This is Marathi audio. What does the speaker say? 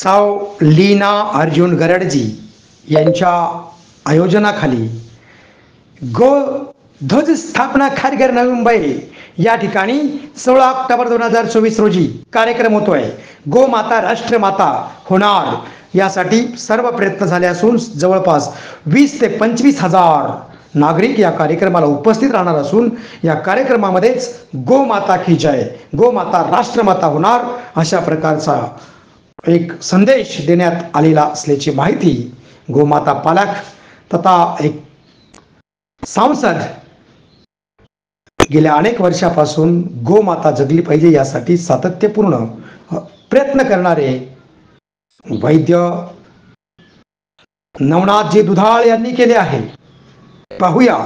साव लीना अर्जुन गरडजी यांच्या आयोजनाखाली ध्वज स्थापना खारघर नवी मुंबई या ठिकाणी 16 ऑक्टोबर 2024 रोजी कार्यक्रम होतोय। गोमाता राष्ट्रमाता होणार यासाठी सर्व प्रयत्न झाले असून जवळपास 20 ते 25 हजार नागरिक या कार्यक्रमाला उपस्थित राहणार असून या कार्यक्रमामध्येच गोमाता की जय, गोमाता राष्ट्रमाता होणार अशा प्रकारचा एक संदेश देण्यात आलेला असल्याची माहिती गोमाता पालक तथा एक सांसद गेल्या अनेक वर्षापासून गोमाता जगली पाहिजे यासाठी सातत्यपूर्ण प्रयत्न करणारे वैद्य नवनाथजी दुधाळ यांनी केले आहे। पाहूया